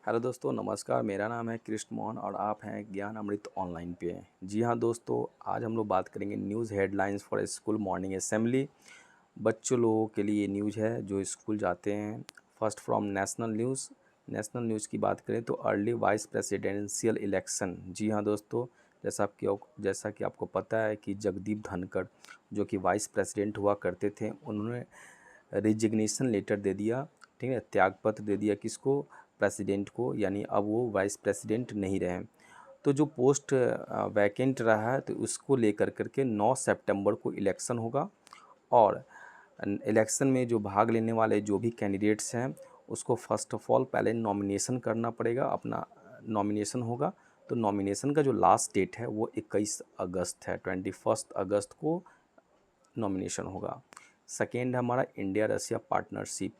Hello दोस्तों, नमस्कार। मेरा नाम है कृष्ण मोहन और आप हैं ज्ञान अमृत ऑनलाइन पे। जी हाँ दोस्तों, आज हम लोग बात करेंगे news headlines for school morning assembly. बच्चों लोगों के लिए न्यूज़ है जो स्कूल जाते हैं। फर्स्ट फ्रॉम नेशनल न्यूज़ की बात करें तो अर्ली वाइस प्रेसिडेंशियल इलेक्शन। जी हाँ दोस्तों, जैसा कि आपको पता है कि जगदीप धनखड़ जो कि वाइस प्रेसिडेंट हुआ करते थे, उन्होंने रिजिग्नेशन लेटर दे दिया। ठीक है, त्यागपत्र दे दिया किसको? प्रेसिडेंट को, यानी अब वो वाइस प्रेसिडेंट नहीं रहे। तो जो पोस्ट वैकेंट रहा है तो उसको लेकर करके 9 सितंबर को इलेक्शन होगा। और इलेक्शन में जो भाग लेने वाले जो भी कैंडिडेट्स हैं उसको फर्स्ट ऑफ ऑल पहले नॉमिनेशन करना पड़ेगा, अपना नॉमिनेशन होगा। तो नॉमिनेशन का जो लास्ट डेट है वो 21 अगस्त है, 21 अगस्त को नॉमिनेशन होगा। सेकेंड है हमारा इंडिया रशिया पार्टनरशिप।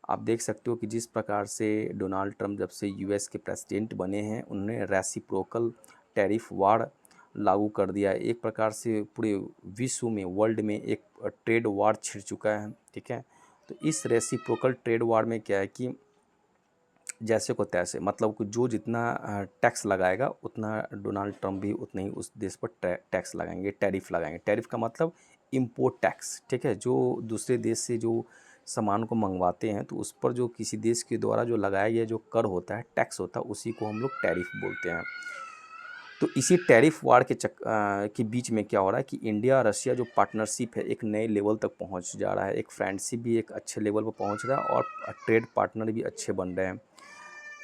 आप देख सकते हो कि जिस प्रकार से डोनाल्ड ट्रंप जब से यूएस के प्रेसिडेंट बने हैं, उन्होंने रेसिप्रोकल टैरिफ वार लागू कर दिया है। एक प्रकार से पूरे विश्व में, वर्ल्ड में एक ट्रेड वार छिड़ चुका है। ठीक है, तो इस रेसिप्रोकल ट्रेड वार में क्या है कि जैसे को तैसे, मतलब कि जो जितना टैक्स लगाएगा उतना डोनाल्ड ट्रंप भी उतना ही उस देश पर टैक्स लगाएंगे, टैरिफ लगाएंगे। टैरिफ का मतलब इम्पोर्ट टैक्स। ठीक है, जो दूसरे देश से जो सामान को मंगवाते हैं तो उस पर जो किसी देश के द्वारा जो लगाया गया जो कर होता है, टैक्स होता है, उसी को हम लोग टैरिफ बोलते हैं। तो इसी टैरिफ वार के बीच में क्या हो रहा है कि इंडिया रशिया जो पार्टनरशिप है एक नए लेवल तक पहुंच जा रहा है। एक फ्रेंडशिप भी एक अच्छे लेवल पर पहुंच रहा है और ट्रेड पार्टनर भी अच्छे बन रहे हैं।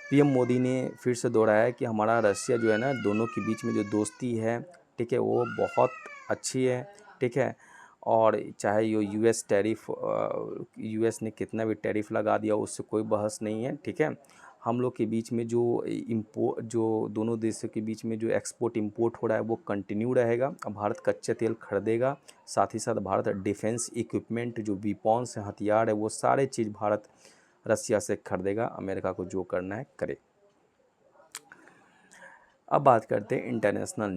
पीएम मोदी ने फिर से दोहराया कि हमारा रशिया जो है ना, दोनों के बीच में जो दोस्ती है, ठीक है, वो बहुत अच्छी है। ठीक है, और चाहे यो यूएस ने कितना भी टैरिफ लगा दिया उससे कोई बहस नहीं है। ठीक है, हम लोग के बीच में जो दोनों देशों के बीच में जो एक्सपोर्ट इंपोर्ट हो रहा है वो कंटिन्यू रहेगा। अब भारत कच्चे तेल खरीदेगा, साथ ही साथ भारत डिफेंस इक्विपमेंट जो वीपॉन्स हथियार है वो सारे चीज़ भारत रसिया से खरीदेगा। अमेरिका को जो करना है करे। अब बात करते हैं इंटरनेशनल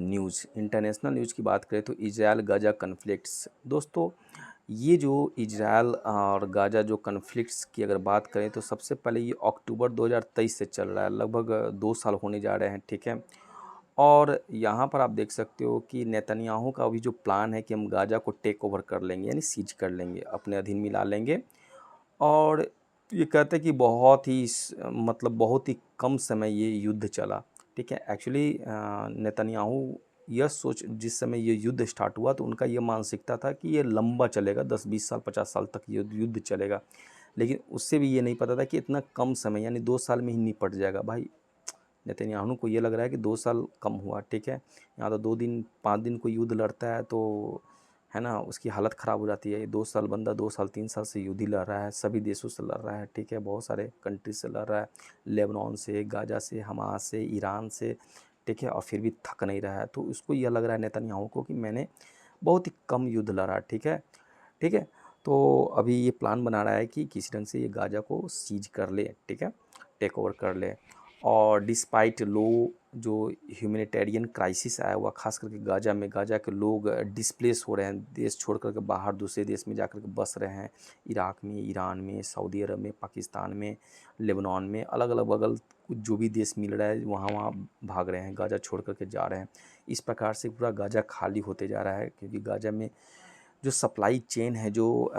न्यूज़ की बात करें तो इजराइल गाजा कन्फ्लिक्ट्स। दोस्तों, ये जो इजराइल और गाजा जो कन्फ्लिक्ट्स की अगर बात करें तो सबसे पहले ये अक्टूबर 2023 से चल रहा है, लगभग 2 साल होने जा रहे हैं। ठीक है, और यहाँ पर आप देख सकते हो कि नेतन्याहू का अभी जो प्लान है कि हम गाजा को टेक ओवर कर लेंगे, यानी सीज कर लेंगे, अपने अधीन मिला लेंगे। और ये कहते हैं कि मतलब बहुत ही कम समय ये युद्ध चला। ठीक है, एक्चुअली नेतन्याहू यह सोच, जिस समय ये युद्ध स्टार्ट हुआ तो उनका ये मानसिकता था कि ये लंबा चलेगा, 10-20 साल 50 साल तक ये युद्ध चलेगा। लेकिन उससे भी ये नहीं पता था कि इतना कम समय यानी 2 साल में ही निपट जाएगा। भाई, नेतन्याहू को ये लग रहा है कि 2 साल कम हुआ। ठीक है, यहाँ तो 2 दिन 5 दिन कोई युद्ध लड़ता है तो है ना, उसकी हालत ख़राब हो जाती है। ये 2 साल बंदा 2 साल 3 साल से युद्ध ही लड़ रहा है, सभी देशों से लड़ रहा है। ठीक है, बहुत सारे कंट्री से लड़ रहा है, लेबनान से, गाजा से, हमास से, ईरान से। ठीक है, और फिर भी थक नहीं रहा है। तो उसको यह लग रहा है नेतन्याहू को कि मैंने बहुत ही कम युद्ध लड़ा। ठीक है, ठीक है, तो अभी ये प्लान बना रहा है कि किसी ढंग से ये गाजा को सीज कर ले। ठीक है, टेक ओवर कर ले। और डिस्पाइट लो जो ह्यूमैनिटेरियन क्राइसिस आया हुआ, खास करके गाजा के लोग डिस्प्लेस हो रहे हैं, देश छोड़ कर के बाहर दूसरे देश में जाकर के बस रहे हैं। इराक में, ईरान में, सऊदी अरब में, पाकिस्तान में, लेबनान में, अलग अलग बगल जो भी देश मिल रहा है वहाँ वहाँ भाग रहे हैं, गाजा छोड़ कर के जा रहे हैं। इस प्रकार से पूरा गाजा खाली होते जा रहा है, क्योंकि गाजा में जो सप्लाई चेन है, जो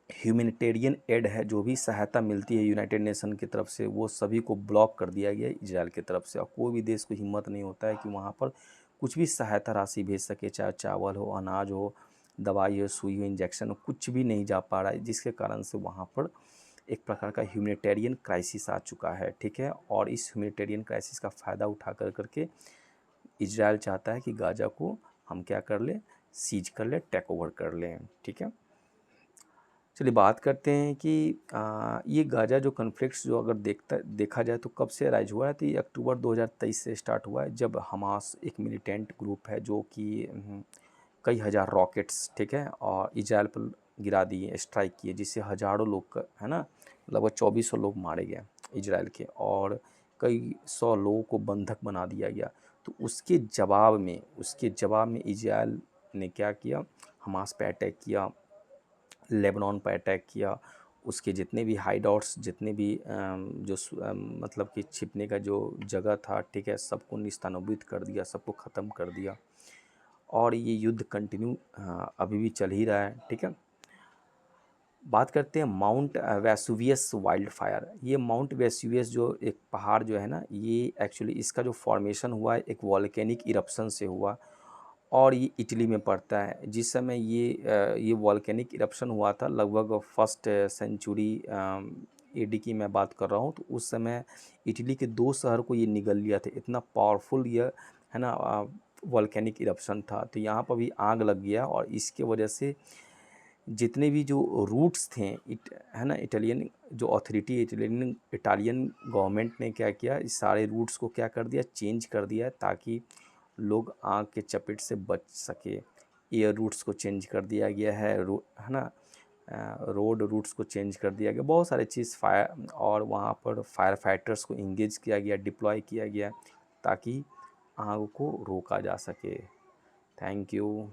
ह्यूमैनिटेरियन एड है, जो भी सहायता मिलती है यूनाइटेड नेशन की तरफ से, वो सभी को ब्लॉक कर दिया गया है इजराइल की तरफ से। और कोई भी देश को हिम्मत नहीं होता है कि वहाँ पर कुछ भी सहायता राशि भेज सके, चाहे चावल हो, अनाज हो, दवाई हो, सुई हो, इंजेक्शन हो, कुछ भी नहीं जा पा रहा है, जिसके कारण से वहाँ पर एक प्रकार का ह्यूमैनिटेरियन क्राइसिस आ चुका है। ठीक है, और इस ह्यूमैनिटेरियन क्राइसिस का फ़ायदा उठा करके इजराइल चाहता है कि गाजा को हम क्या कर लें, सीज कर लें, टेक ओवर कर लें। ठीक है, चलिए बात करते हैं कि ये गाजा जो कन्फ्लिक्ट्स जो अगर देखा जाए तो कब से राइज हुआ है, तो ये अक्टूबर 2023 से स्टार्ट हुआ है, जब हमास एक मिलिटेंट ग्रुप है जो कि कई हज़ार रॉकेट्स, ठीक है, और इजराइल पर गिरा दिए, स्ट्राइक किए, जिससे हज़ारों लोग है ना, लगभग 2400 लोग मारे गए इजराइल के, और कई सौ लोगों को बंधक बना दिया गया। तो उसके जवाब में इजराइल ने क्या किया, हमास पे अटैक किया, लेबनान पर अटैक किया, उसके जितने भी हाइडआउट्स, जितने भी मतलब कि छिपने का जो जगह था, ठीक है, सबको निस्तानाबूद कर दिया, सबको ख़त्म कर दिया। और ये युद्ध कंटिन्यू अभी भी चल ही रहा है, ठीक है। बात करते हैं माउंट वेसुवियस वाइल्ड फायर। ये माउंट वेसुवियस जो एक पहाड़ जो है ना, ये एक्चुअली इसका जो फॉर्मेशन हुआ है एक वॉल्केनिक इरप्शन से हुआ, और ये इटली में पड़ता है। जिस समय ये वॉल्केनिक इरप्शन हुआ था, लगभग फर्स्ट सेंचुरी एडी की मैं बात कर रहा हूँ, तो उस समय इटली के 2 शहर को ये निगल लिया था। इतना पावरफुल ये है ना वॉल्केनिक इरप्शन था। तो यहाँ पर भी आग लग गया, और इसके वजह से जितने भी जो रूट्स थे है ना, इटालियन जो अथॉरिटी, इटालियन गवर्नमेंट ने क्या किया, इस सारे रूट्स को क्या कर दिया, चेंज कर दिया, ताकि लोग आग के चपेट से बच सके। एयर रूट्स को चेंज कर दिया गया है ना, रोड रूट्स को चेंज कर दिया गया, बहुत सारे चीज़ फायर, और वहाँ पर फायर फाइटर्स को इंगेज किया गया, डिप्लॉय किया गया, ताकि आग को रोका जा सके। Thank you.